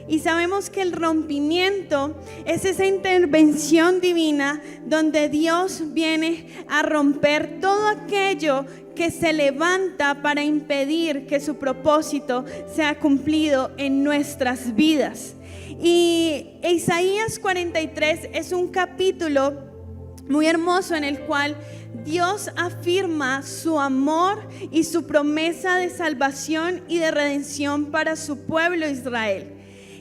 Y sabemos que el rompimiento es esa intervención divina donde Dios viene a romper todo aquello que se levanta para impedir que su propósito sea cumplido en nuestras vidas. Y Isaías 43 es un capítulo muy hermoso en el cual Dios afirma su amor y su promesa de salvación y de redención para su pueblo Israel.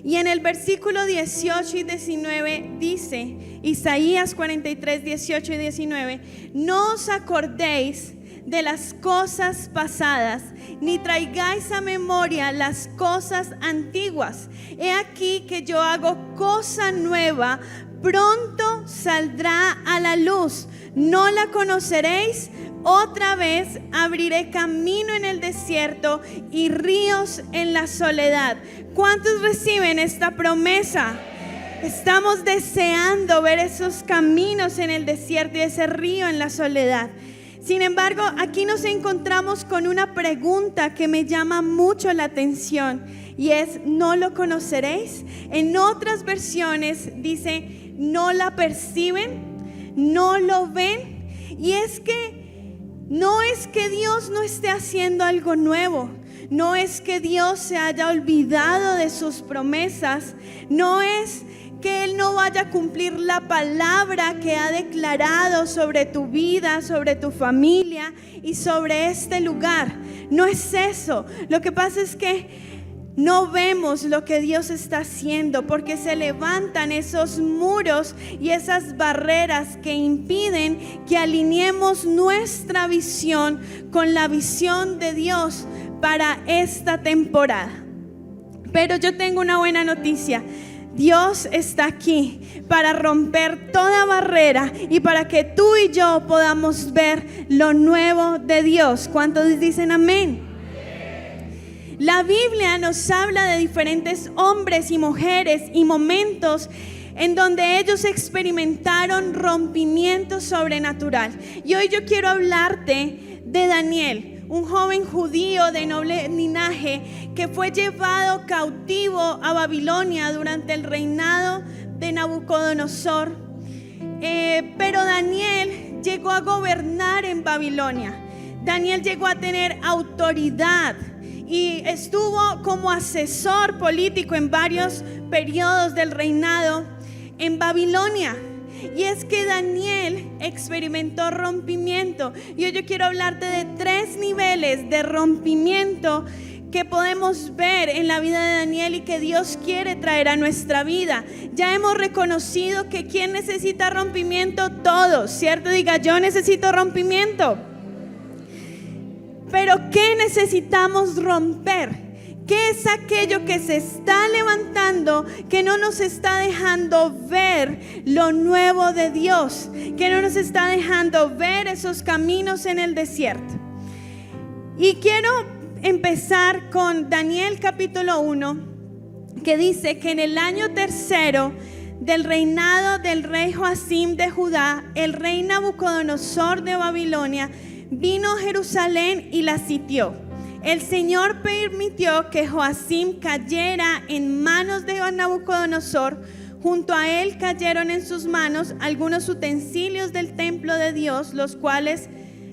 Y en el versículo 18 y 19 dice, Isaías 43, 18 y 19, no os acordéis de las cosas pasadas, ni traigáis a memoria las cosas antiguas. He aquí que yo hago cosa nueva, pronto saldrá a la luz. No la conoceréis. Otra vez abriré camino en el desierto y ríos en la soledad. ¿Cuántos reciben esta promesa? Estamos deseando ver esos caminos en el desierto y ese río en la soledad. Sin embargo, aquí nos encontramos con una pregunta que me llama mucho la atención y es, ¿no lo conoceréis? En otras versiones dice, ¿no la perciben? ¿No lo ven? Y es que no es que Dios no esté haciendo algo nuevo, no es que Dios se haya olvidado de sus promesas, no es que Él no vaya a cumplir la palabra que ha declarado sobre tu vida, sobre tu familia y sobre este lugar. No es eso. Lo que pasa es que no vemos lo que Dios está haciendo porque se levantan esos muros y esas barreras que impiden que alineemos nuestra visión con la visión de Dios para esta temporada. Pero yo tengo una buena noticia. Dios está aquí para romper toda barrera y para que tú y yo podamos ver lo nuevo de Dios. ¿Cuántos dicen amén? La Biblia nos habla de diferentes hombres y mujeres y momentos en donde ellos experimentaron rompimiento sobrenatural. Y hoy yo quiero hablarte de Daniel, un joven judío de noble linaje que fue llevado cautivo a Babilonia durante el reinado de Nabucodonosor. Pero Daniel llegó a gobernar en Babilonia. Daniel llegó a tener autoridad y estuvo como asesor político en varios periodos del reinado en Babilonia. Y es que Daniel experimentó rompimiento. Y hoy yo quiero hablarte de 3 niveles de rompimiento que podemos ver en la vida de Daniel y que Dios quiere traer a nuestra vida. Ya hemos reconocido que ¿quién necesita rompimiento? Todos, ¿cierto? Diga, yo necesito rompimiento. Pero ¿qué necesitamos romper? ¿Qué es aquello que se está levantando, que no nos está dejando ver lo nuevo de Dios, que no nos está dejando ver esos caminos en el desierto? Y quiero empezar con Daniel capítulo 1, que dice que en el año 3 del reinado del rey Joacim de Judá, el rey Nabucodonosor de Babilonia vino a Jerusalén y la sitió. El Señor permitió que Joacim cayera en manos de Nabucodonosor. Junto a él cayeron en sus manos algunos utensilios del templo de Dios, los cuales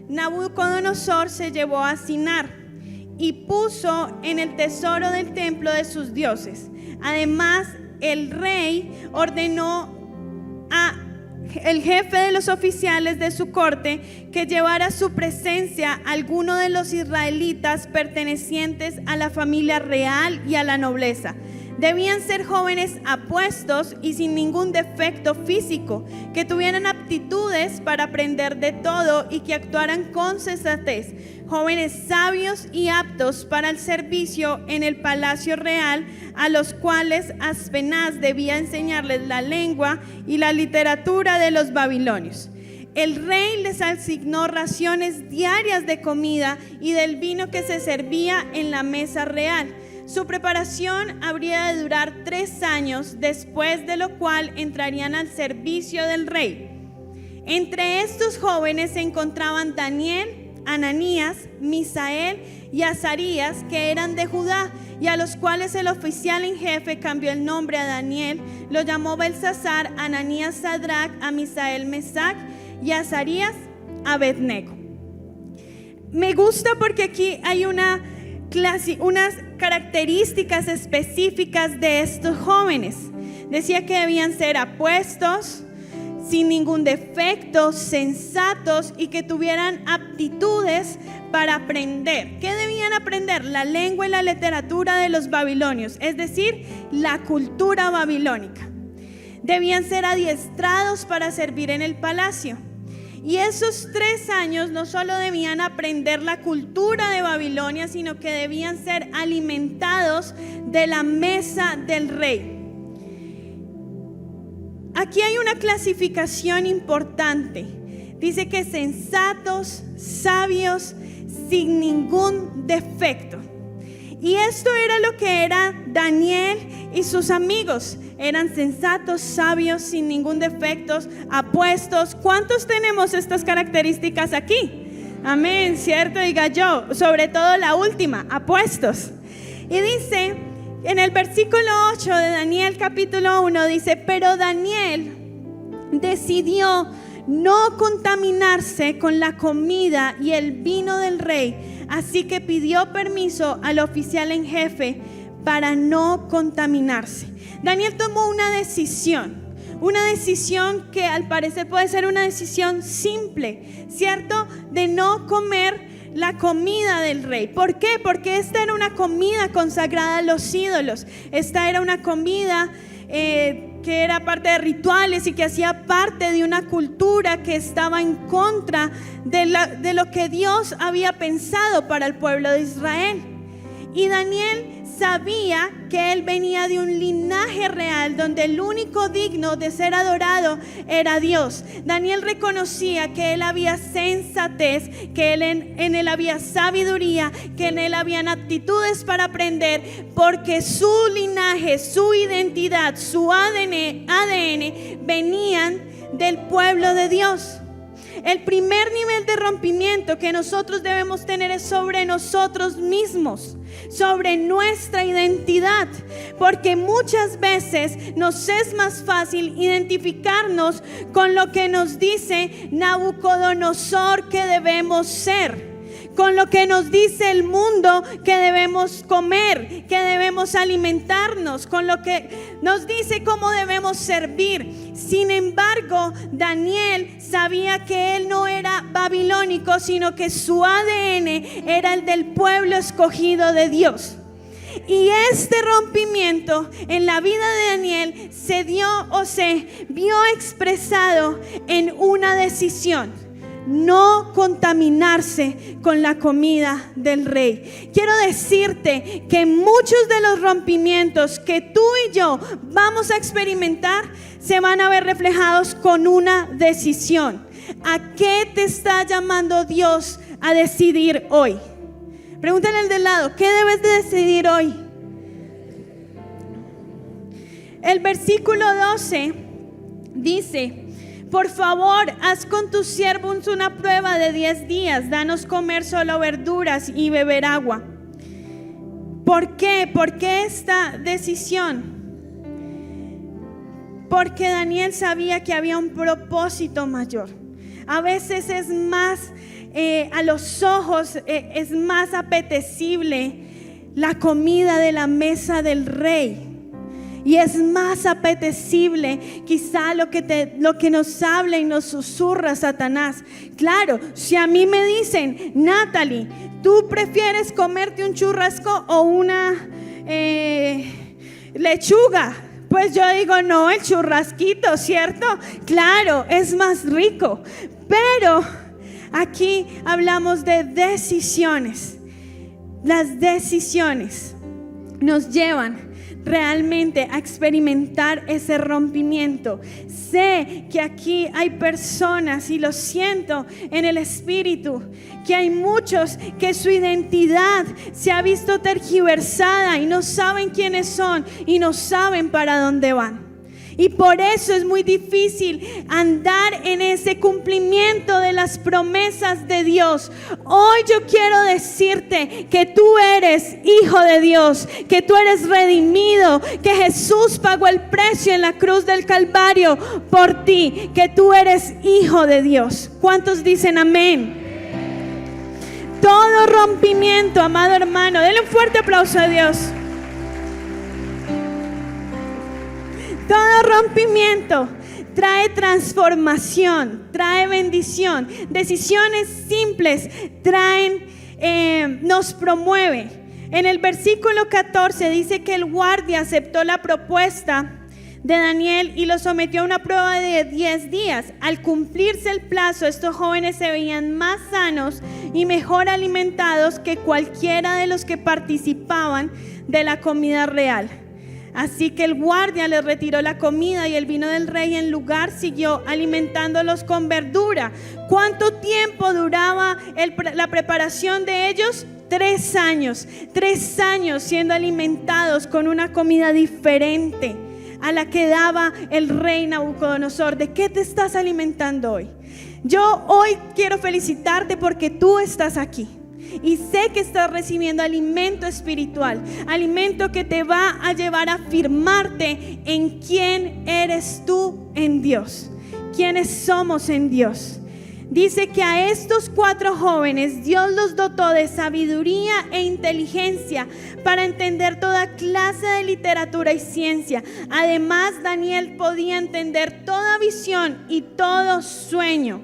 Nabucodonosor se llevó a Sinar y puso en el tesoro del templo de sus dioses. Además, el rey ordenó a el jefe de los oficiales de su corte que llevara a su presencia a alguno de los israelitas pertenecientes a la familia real y a la nobleza. Debían ser jóvenes apuestos y sin ningún defecto físico, que tuvieran aptitudes para aprender de todo y que actuaran con sensatez. Jóvenes sabios y aptos para el servicio en el palacio real, a los cuales Aspenaz debía enseñarles la lengua y la literatura de los babilonios. El rey les asignó raciones diarias de comida y del vino que se servía en la mesa real. Su preparación habría de durar 3 años, después de lo cual entrarían al servicio del rey. Entre estos jóvenes se encontraban Daniel, Ananías, Misael y Azarías, que eran de Judá, y a los cuales el oficial en jefe cambió el nombre a Daniel, lo llamó Belsasar, Ananías Sadrach, a Misael Mesac y a Azarías Abednego. Me gusta porque aquí hay unas características específicas de estos jóvenes. Decía que debían ser apuestos, sin ningún defecto, sensatos y que tuvieran aptitudes para aprender. ¿Qué debían aprender? La lengua y la literatura de los babilonios, es decir, la cultura babilónica. Debían ser adiestrados para servir en el palacio. Y esos 3 años no solo debían aprender la cultura de Babilonia, sino que debían ser alimentados de la mesa del rey. Aquí hay una clasificación importante. Dice que sensatos, sabios, sin ningún defecto. Y esto era lo que era Daniel y sus amigos. Eran sensatos, sabios, sin ningún defecto, apuestos. ¿Cuántos tenemos estas características aquí? Amén, ¿cierto? Diga yo, sobre todo la última, apuestos. Y dice en el versículo 8 de Daniel capítulo 1, dice: pero Daniel decidió no contaminarse con la comida y el vino del rey, así que pidió permiso al oficial en jefe para no contaminarse. Daniel tomó una decisión que al parecer puede ser una decisión simple, ¿cierto? De no comer la comida del rey. ¿Por qué? Porque esta era una comida consagrada a los ídolos. Esta era una comida que era parte de rituales y que hacía parte de una cultura que estaba en contra de lo que Dios había pensado para el pueblo de Israel. Y Daniel sabía que él venía de un linaje real donde el único digno de ser adorado era Dios. Daniel reconocía que él había sensatez, que en él había sabiduría, que en él habían aptitudes para aprender, porque su linaje, su identidad, su ADN venían del pueblo de Dios. El primer nivel de rompimiento que nosotros debemos tener es sobre nosotros mismos, sobre nuestra identidad, porque muchas veces nos es más fácil identificarnos con lo que nos dice Nabucodonosor que debemos ser, con lo que nos dice el mundo que debemos comer, que debemos alimentarnos, con lo que nos dice cómo debemos servir. Sin embargo, Daniel sabía que él no era babilónico, sino que su ADN era el del pueblo escogido de Dios. Y este rompimiento en la vida de Daniel se dio o se vio expresado en una decisión: no contaminarse con la comida del rey. Quiero decirte que muchos de los rompimientos que tú y yo vamos a experimentar se van a ver reflejados con una decisión. ¿A qué te está llamando Dios a decidir hoy? Pregúntale al del lado: ¿qué debes de decidir hoy? El versículo 12 dice: por favor, haz con tus siervos una prueba de 10 días. Danos comer solo verduras y beber agua. ¿Por qué? ¿Por qué esta decisión? Porque Daniel sabía que había un propósito mayor. A veces es más, a los ojos, es más apetecible la comida de la mesa del rey. Y es más apetecible quizá lo que nos habla y nos susurra Satanás. Claro, si a mí me dicen: Natalie, ¿tú prefieres comerte un churrasco o una lechuga? Pues yo digo: no, el churrasquito, ¿cierto? Claro, es más rico. Pero aquí hablamos de decisiones. Las decisiones nos llevan realmente a experimentar ese rompimiento. Sé que aquí hay personas, y lo siento en el espíritu, que hay muchos que su identidad se ha visto tergiversada y no saben quiénes son y no saben para dónde van. Y por eso es muy difícil andar en ese cumplimiento de las promesas de Dios. Hoy yo quiero decirte que tú eres hijo de Dios, que tú eres redimido, que Jesús pagó el precio en la cruz del Calvario por ti, que tú eres hijo de Dios. ¿Cuántos dicen amén? Todo rompimiento, amado hermano, denle un fuerte aplauso a Dios. Todo rompimiento trae transformación, trae bendición. Decisiones simples nos promueve. En el versículo 14 dice que el guardia aceptó la propuesta de Daniel y lo sometió a una prueba de 10 días. Al cumplirse el plazo, estos jóvenes se veían más sanos y mejor alimentados que cualquiera de los que participaban de la comida real. Así que el guardia les retiró la comida y el vino del rey, en lugar siguió alimentándolos con verdura. ¿Cuánto tiempo duraba la preparación de ellos? 3 años. 3 años siendo alimentados con una comida diferente a la que daba el rey Nabucodonosor. ¿De qué te estás alimentando hoy? Yo hoy quiero felicitarte porque tú estás aquí. Y sé que estás recibiendo alimento espiritual, alimento que te va a llevar a afirmarte en quién eres tú en Dios, quiénes somos en Dios. Dice que a estos 4 jóvenes Dios los dotó de sabiduría e inteligencia para entender toda clase de literatura y ciencia. Además, Daniel podía entender toda visión y todo sueño.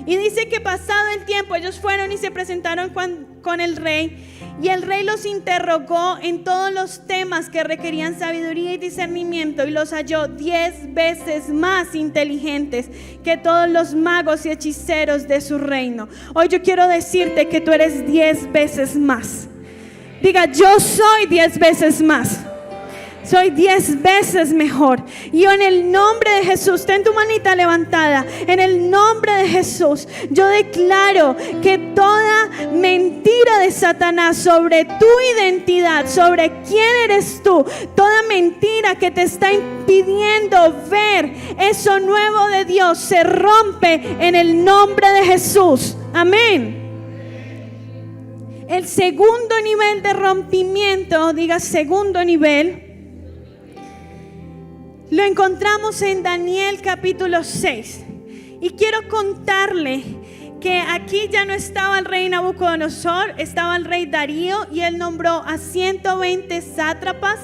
Y dice que pasado el tiempo ellos fueron y se presentaron con el rey, y el rey los interrogó en todos los temas que requerían sabiduría y discernimiento, y los halló 10 veces más inteligentes que todos los magos y hechiceros de su reino. Hoy yo quiero decirte que tú eres 10 veces más. Diga, yo soy 10 veces más. Soy 10 veces mejor. Y yo en el nombre de Jesús, ten tu manita levantada. En el nombre de Jesús, yo declaro que toda mentira de Satanás sobre tu identidad, sobre quién eres tú, toda mentira que te está impidiendo ver eso nuevo de Dios, se rompe en el nombre de Jesús. Amén. El segundo nivel de rompimiento, diga segundo nivel, lo encontramos en Daniel capítulo 6. Y quiero contarle que aquí ya no estaba el rey Nabucodonosor, estaba el rey Darío, y él nombró a 120 sátrapas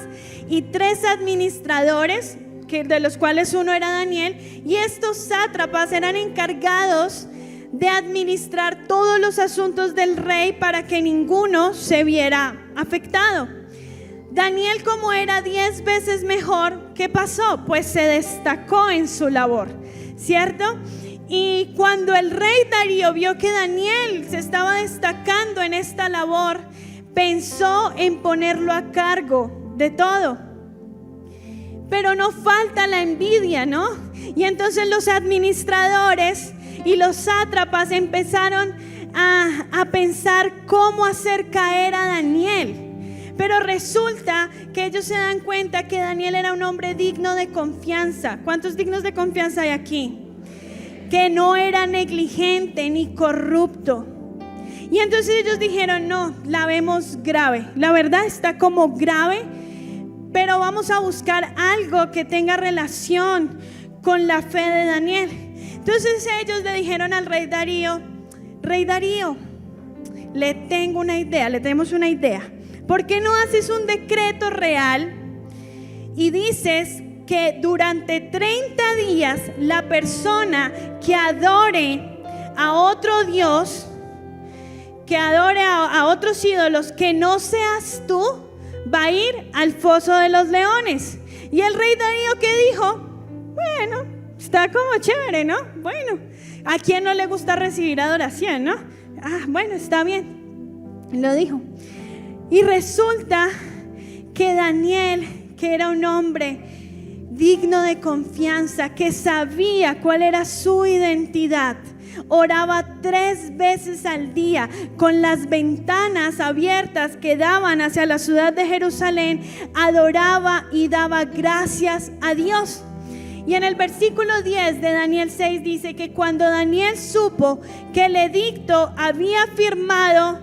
y 3 administradores, de los cuales uno era Daniel. Y estos sátrapas eran encargados de administrar todos los asuntos del rey para que ninguno se viera afectado. Daniel, como era 10 veces mejor, ¿qué pasó? Pues se destacó en su labor, ¿cierto? Y cuando el rey Darío vio que Daniel se estaba destacando en esta labor, pensó en ponerlo a cargo de todo. Pero no falta la envidia, ¿no? Y entonces los administradores y los sátrapas empezaron a pensar cómo hacer caer a Daniel. Pero resulta que ellos se dan cuenta que Daniel era un hombre digno de confianza. ¿Cuántos dignos de confianza hay aquí? Que no era negligente ni corrupto. Y entonces ellos dijeron, no, la vemos grave. La verdad está como grave, pero vamos a buscar algo que tenga relación con la fe de Daniel. Entonces ellos le dijeron al rey Darío, le tengo una idea, le tenemos una idea. ¿Por qué no haces un decreto real y dices que durante 30 días la persona que adore a otro Dios, que adore a otros ídolos, que no seas tú, va a ir al foso de los leones? Y el rey Darío, ¿qué dijo? Bueno, está como chévere, ¿no? Bueno, ¿a quién no le gusta recibir adoración, no? Bueno, está bien, lo dijo. Y resulta que Daniel, que era un hombre digno de confianza, que sabía cuál era su identidad, oraba 3 veces al día con las ventanas abiertas que daban hacia la ciudad de Jerusalén, adoraba y daba gracias a Dios. Y en el versículo 10 de Daniel 6 dice que cuando Daniel supo que el edicto había firmado,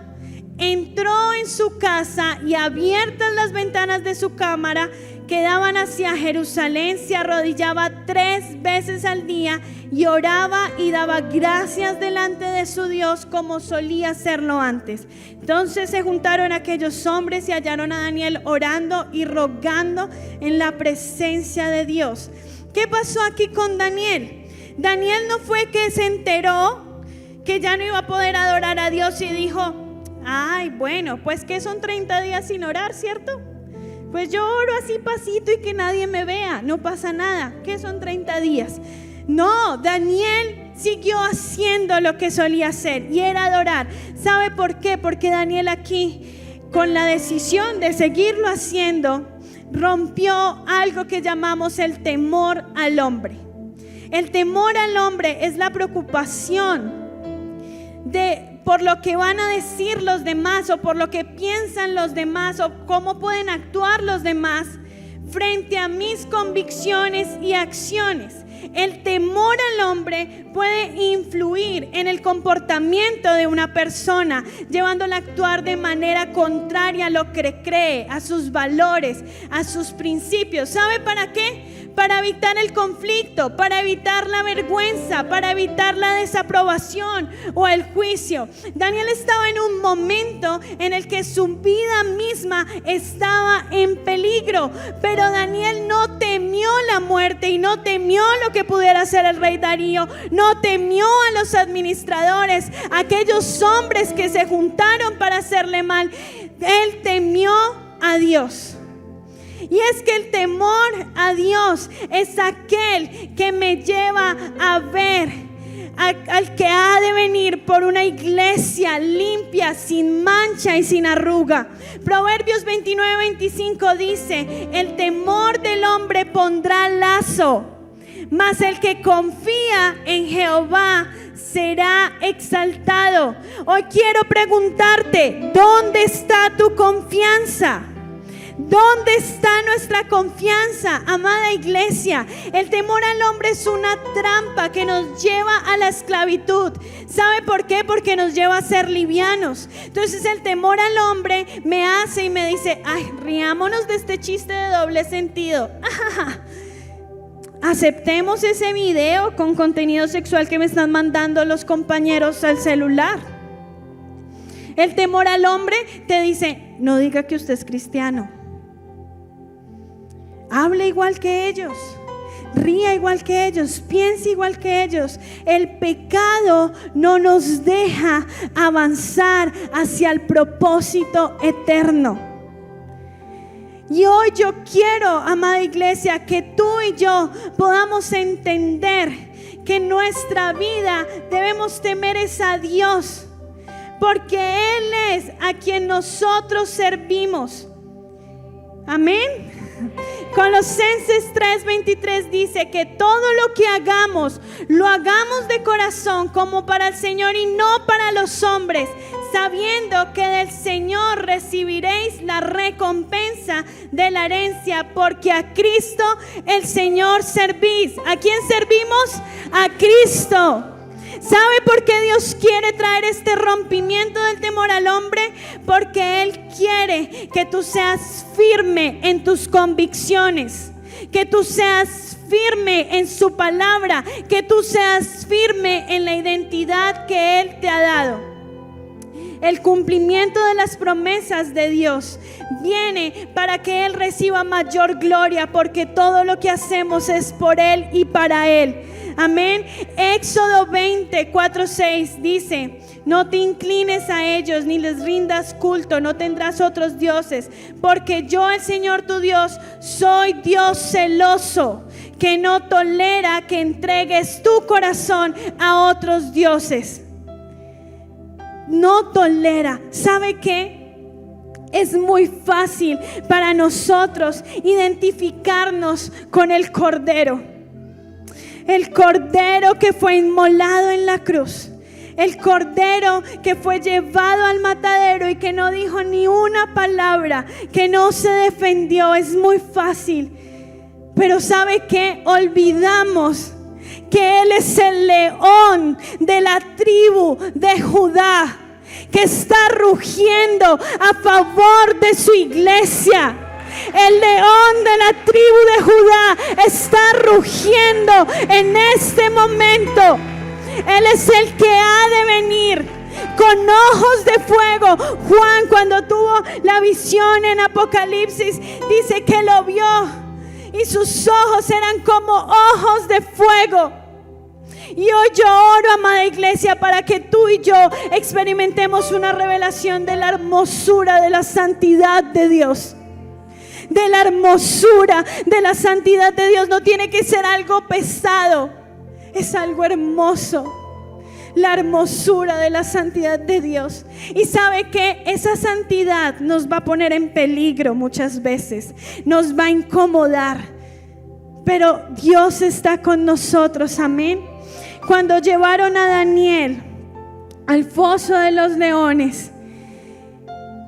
entró en su casa y abiertas las ventanas de su cámara que daban hacia Jerusalén, se arrodillaba 3 veces al día y oraba y daba gracias delante de su Dios como solía hacerlo antes. Entonces se juntaron aquellos hombres y hallaron a Daniel orando y rogando en la presencia de Dios. ¿Qué pasó aquí con Daniel? Daniel no fue que se enteró que ya no iba a poder adorar a Dios y dijo: ay, bueno, pues que son 30 días sin orar, ¿cierto? Pues yo oro así pasito y que nadie me vea, no pasa nada. ¿Qué son 30 días? No, Daniel siguió haciendo lo que solía hacer y era adorar. ¿Sabe por qué? Porque Daniel aquí, con la decisión de seguirlo haciendo, rompió algo que llamamos el temor al hombre. El temor al hombre es la preocupación por lo que van a decir los demás, o por lo que piensan los demás, o cómo pueden actuar los demás frente a mis convicciones y acciones. El temor al hombre puede influir en el comportamiento de una persona, llevándola a actuar de manera contraria a lo que cree, a sus valores, a sus principios. ¿Sabe para qué? Para evitar el conflicto, para evitar la vergüenza, para evitar la desaprobación o el juicio. Daniel estaba en un momento en el que su vida misma estaba en peligro, pero Daniel no temió la muerte y no temió lo que pudiera hacer el rey Darío, no temió a los administradores, aquellos hombres que se juntaron para hacerle mal. Él temió a Dios. Y es que el temor a Dios es aquel que me lleva a ver al que ha de venir por una iglesia limpia, sin mancha y sin arruga. Proverbios 29:25 dice: el temor del hombre pondrá lazo, mas el que confía en Jehová será exaltado. Hoy quiero preguntarte: ¿dónde está tu confianza? ¿Dónde está nuestra confianza, amada iglesia? El temor al hombre es una trampa que nos lleva a la esclavitud. ¿Sabe por qué? Porque nos lleva a ser livianos. Entonces el temor al hombre me hace y me dice: ay, riámonos de este chiste de doble sentido. Aceptemos ese video con contenido sexual que me están mandando los compañeros al celular. El temor al hombre te dice: no diga que usted es cristiano. Hable igual que ellos, ría igual que ellos, piense igual que ellos. El pecado no nos deja avanzar hacia el propósito eterno. Y hoy yo quiero, amada iglesia, que tú y yo podamos entender que en nuestra vida debemos temer a Dios, porque Él es a quien nosotros servimos. Amén. Colosenses 3:23 dice que todo lo que hagamos, lo hagamos de corazón como para el Señor y no para los hombres, sabiendo que del Señor recibiréis la recompensa de la herencia, porque a Cristo el Señor servís. ¿A quién servimos? A Cristo. ¿Sabe por qué Dios quiere traer este rompimiento del temor al hombre? Porque Él quiere que tú seas firme en tus convicciones, que tú seas firme en su palabra, que tú seas firme en la identidad que Él te ha dado. El cumplimiento de las promesas de Dios viene para que Él reciba mayor gloria, porque todo lo que hacemos es por Él y para Él. Amén. Éxodo 20:4-6 dice: no te inclines a ellos ni les rindas culto, no tendrás otros dioses, porque yo, el Señor tu Dios, soy Dios celoso, que no tolera que entregues tu corazón a otros dioses. No tolera. ¿Sabe qué? Es muy fácil para nosotros identificarnos con el Cordero. El Cordero que fue inmolado en la cruz. El Cordero que fue llevado al matadero y que no dijo ni una palabra, que no se defendió. Es muy fácil Pero ¿sabe qué? Olvidamos que Él es el león de la tribu de Judá, que está rugiendo a favor de su iglesia. El león de la tribu de Judá está rugiendo en este momento. Él es el que ha de venir con ojos de fuego. Juan, cuando tuvo la visión en Apocalipsis, dice que lo vio y sus ojos eran como ojos de fuego. Y hoy yo oro, amada iglesia, para que tú y yo experimentemos una revelación de la hermosura de la santidad de Dios. De la hermosura de la santidad de Dios. No tiene que ser algo pesado, es algo hermoso. La hermosura de la santidad de Dios. Y sabe que esa santidad nos va a poner en peligro muchas veces, nos va a incomodar, pero Dios está con nosotros. Amén. Cuando llevaron a Daniel al foso de los leones,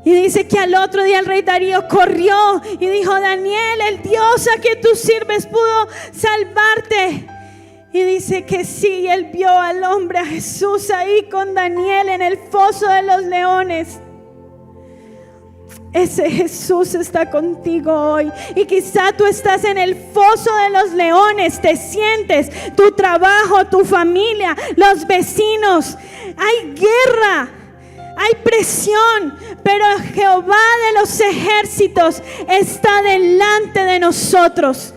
y dice que al otro día el rey Darío corrió y dijo: Daniel, el Dios a que tú sirves pudo salvarte. Y dice que sí, él vio al hombre, a Jesús ahí con Daniel en el foso de los leones. Ese Jesús está contigo hoy. Y quizá tú estás en el foso de los leones, te sientes, tu trabajo, tu familia, los vecinos. Hay guerra, hay presión, pero Jehová de los ejércitos está delante de nosotros.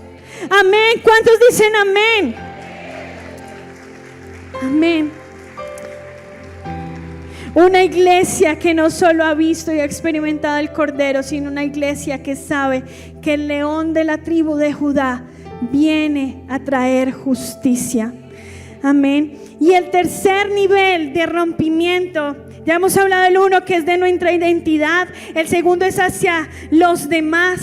Amén. ¿Cuántos dicen amén? Amén. Una iglesia que no solo ha visto y ha experimentado el Cordero, sino una iglesia que sabe que el león de la tribu de Judá viene a traer justicia. Amén. Y el tercer nivel de rompimiento, ya hemos hablado del uno, que es de nuestra identidad. El segundo es hacia los demás.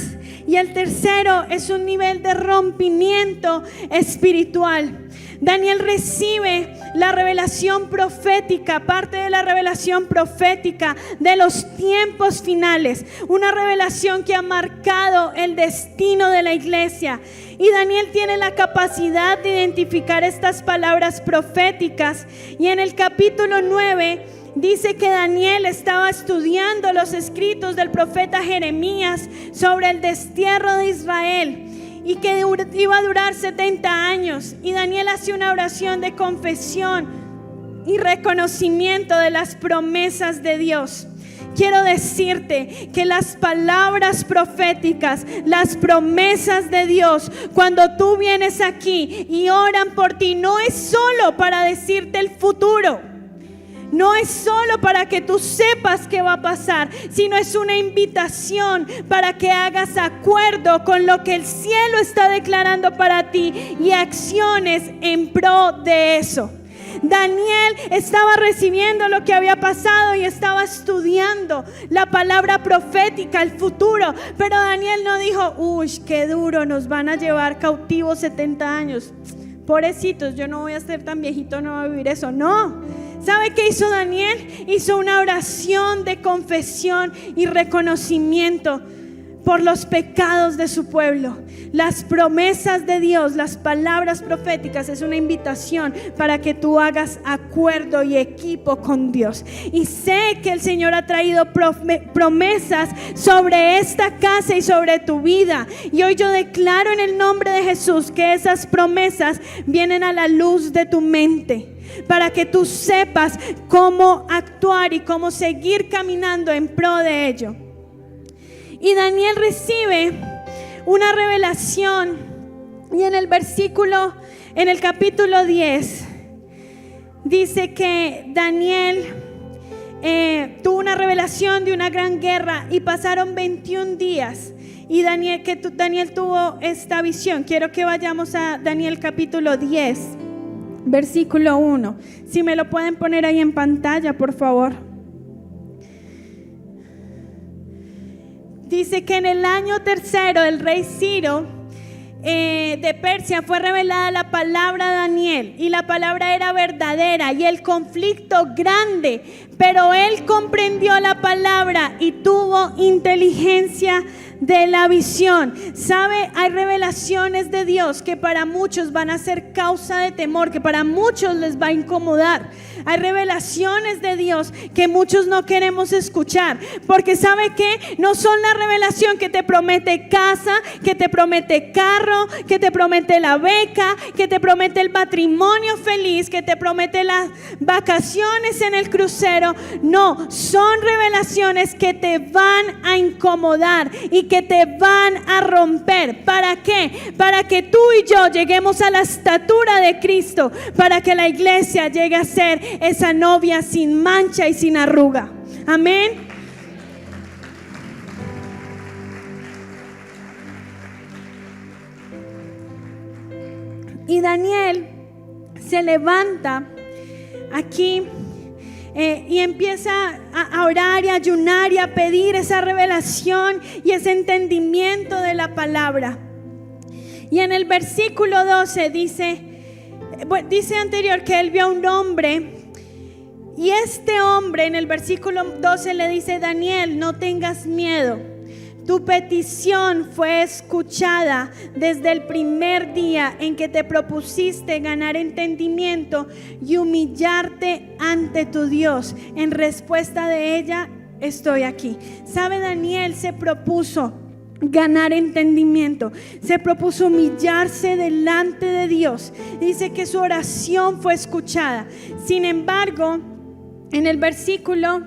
Y el tercero es un nivel de rompimiento espiritual. Daniel recibe la revelación profética, parte de la revelación profética de los tiempos finales, una revelación que ha marcado el destino de la iglesia. Y Daniel tiene la capacidad de identificar estas palabras proféticas. Y en el capítulo 9 dice que Daniel estaba estudiando los escritos del profeta Jeremías sobre el destierro de Israel, y que iba a durar 70 años. Y Daniel hace una oración de confesión y reconocimiento de las promesas de Dios. Quiero decirte que las palabras proféticas, las promesas de Dios, cuando tú vienes aquí y oran por ti, no es solo para decirte el futuro. No es solo para que tú sepas qué va a pasar, sino es una invitación para que hagas acuerdo con lo que el cielo está declarando para ti y acciones en pro de eso. Daniel estaba recibiendo lo que había pasado y estaba estudiando la palabra profética, el futuro. Pero Daniel no dijo: uy, qué duro, nos van a llevar cautivos 70 años. Pobrecitos, yo no voy a ser tan viejito, no voy a vivir eso. No. ¿Sabe qué hizo Daniel? Hizo una oración de confesión y reconocimiento por los pecados de su pueblo. Las promesas de Dios, las palabras proféticas, es una invitación para que tú hagas acuerdo y equipo con Dios. Y sé que el Señor ha traído promesas sobre esta casa y sobre tu vida. Y hoy yo declaro en el nombre de Jesús que esas promesas vienen a la luz de tu mente, para que tú sepas cómo actuar y cómo seguir caminando en pro de ello. Y Daniel recibe una revelación, y en el capítulo 10 dice que Daniel tuvo una revelación de una gran guerra, y pasaron 21 días y Daniel tuvo esta visión. Quiero que vayamos a Daniel capítulo 10, versículo 1. Si me lo pueden poner ahí en pantalla, por favor. Dice que en el año tercero del rey Ciro de Persia fue revelada la palabra a Daniel, y la palabra era verdadera y el conflicto grande, pero él comprendió la palabra y tuvo inteligencia de la visión. ¿Sabe? Hay revelaciones de Dios que para muchos van a ser causa de temor, que para muchos les va a incomodar. Hay revelaciones de Dios que muchos no queremos escuchar, porque ¿sabe qué? No son la revelación que te promete casa, que te promete carro, que te promete la beca, que te promete el matrimonio feliz, que te promete las vacaciones en el crucero. No, son revelaciones que te van a incomodar y que te van a romper. ¿Para qué? Para que tú y yo lleguemos a la estatura de Cristo, para que la iglesia llegue a ser esa novia sin mancha y sin arruga. Amén. Y Daniel se levanta aquí y empieza a orar y a ayunar y a pedir esa revelación y ese entendimiento de la palabra. Y en el versículo 12 dice anterior que él vio a un hombre, y este hombre en el versículo 12 le dice: Daniel, no tengas miedo. Tu petición fue escuchada desde el primer día en que te propusiste ganar entendimiento y humillarte ante tu Dios. En respuesta de ella, estoy aquí. ¿Sabe? Daniel se propuso ganar entendimiento, se propuso humillarse delante de Dios. Dice que su oración fue escuchada. Sin embargo, en el versículo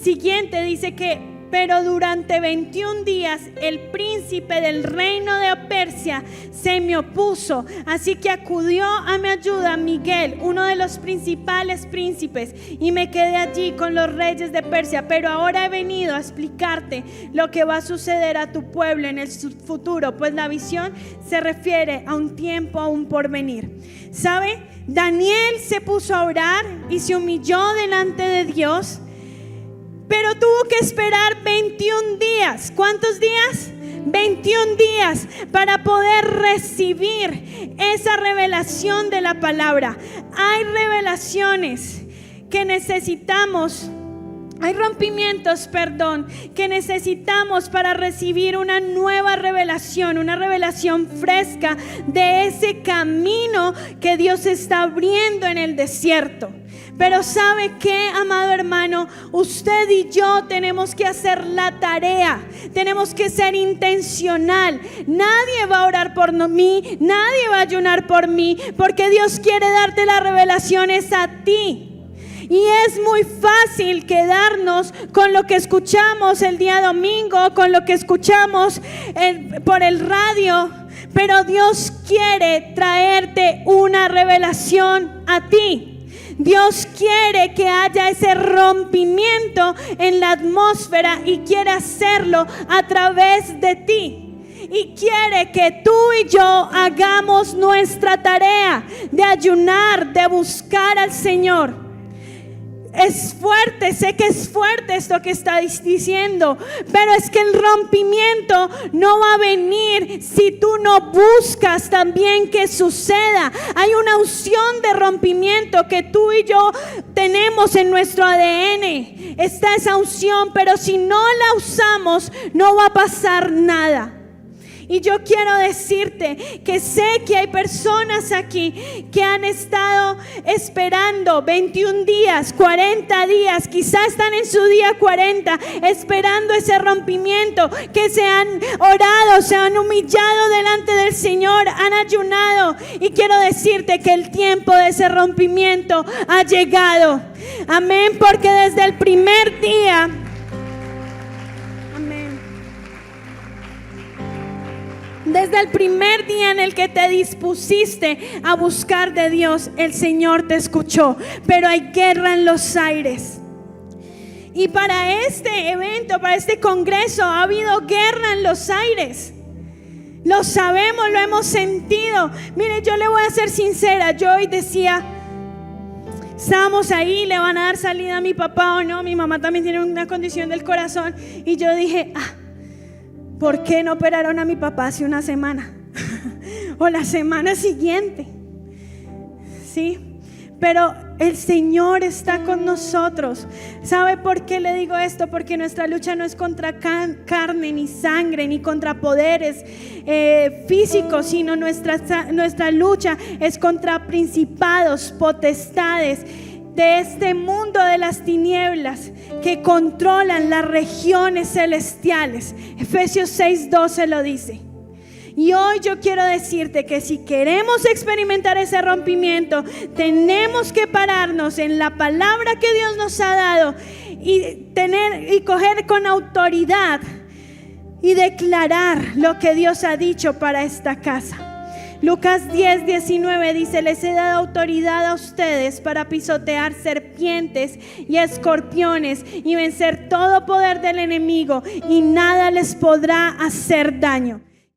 siguiente dice que pero durante 21 días el príncipe del reino de Persia se me opuso, así que acudió a mi ayuda Miguel, uno de los principales príncipes, y me quedé allí con los reyes de Persia. Pero ahora he venido a explicarte lo que va a suceder a tu pueblo en el futuro, pues la visión se refiere a un tiempo aún por venir. ¿Sabe? Daniel se puso a orar y se humilló delante de Dios, pero tuvo que esperar 21 días. ¿Cuántos días? 21 días para poder recibir esa revelación de la palabra. Hay revelaciones que necesitamos, hay rompimientos, que necesitamos para recibir una nueva revelación, una revelación fresca de ese camino que Dios está abriendo en el desierto. Pero ¿sabe qué, amado hermano? Usted y yo tenemos que hacer la tarea. Tenemos que ser intencional. Nadie va a orar por mí, nadie va a ayunar por mí, porque Dios quiere darte las revelaciones a ti. Y es muy fácil quedarnos con lo que escuchamos el día domingo, con lo que escuchamos por el radio. Pero Dios quiere traerte una revelación a ti. Dios quiere que haya ese rompimiento en la atmósfera y quiere hacerlo a través de ti. Y quiere que tú y yo hagamos nuestra tarea de ayunar, de buscar al Señor. Es fuerte, sé que es fuerte esto que está diciendo, pero es que el rompimiento no va a venir si tú no buscas también que suceda. Hay una unción de rompimiento que tú y yo tenemos en nuestro ADN. Está esa unción, pero si no la usamos, no va a pasar nada. Y yo quiero decirte que sé que hay personas aquí que han estado esperando 21 días, 40 días, quizás están en su día 40, esperando ese rompimiento, que se han orado, se han humillado delante del Señor, han ayunado. Y quiero decirte que el tiempo de ese rompimiento ha llegado. Amén, porque desde el primer día, desde el primer día en el que te dispusiste a buscar de Dios, el Señor te escuchó. Pero hay guerra en los aires. Y para este evento, para este congreso, ha habido guerra en los aires. Lo sabemos, lo hemos sentido. Mire, yo le voy a ser sincera. Yo hoy decía, estábamos ahí, ¿le van a dar salida a mi papá o no? Mi mamá también tiene una condición del corazón. Y yo dije, ¿por qué no operaron a mi papá hace una semana? o la semana siguiente. ¿Sí? Pero el Señor está con nosotros. ¿Sabe por qué le digo esto? Porque nuestra lucha no es contra carne ni sangre, ni contra poderes físicos, sino nuestra lucha es contra principados, potestades de este mundo de las tinieblas que controlan las regiones celestiales. Efesios 6:12 lo dice. Y hoy yo quiero decirte que si queremos experimentar ese rompimiento, tenemos que pararnos en la palabra que Dios nos ha dado y coger con autoridad y declarar lo que Dios ha dicho para esta casa. Lucas 10:19 dice: les he dado autoridad a ustedes para pisotear serpientes y escorpiones y vencer todo poder del enemigo, y nada les podrá hacer daño.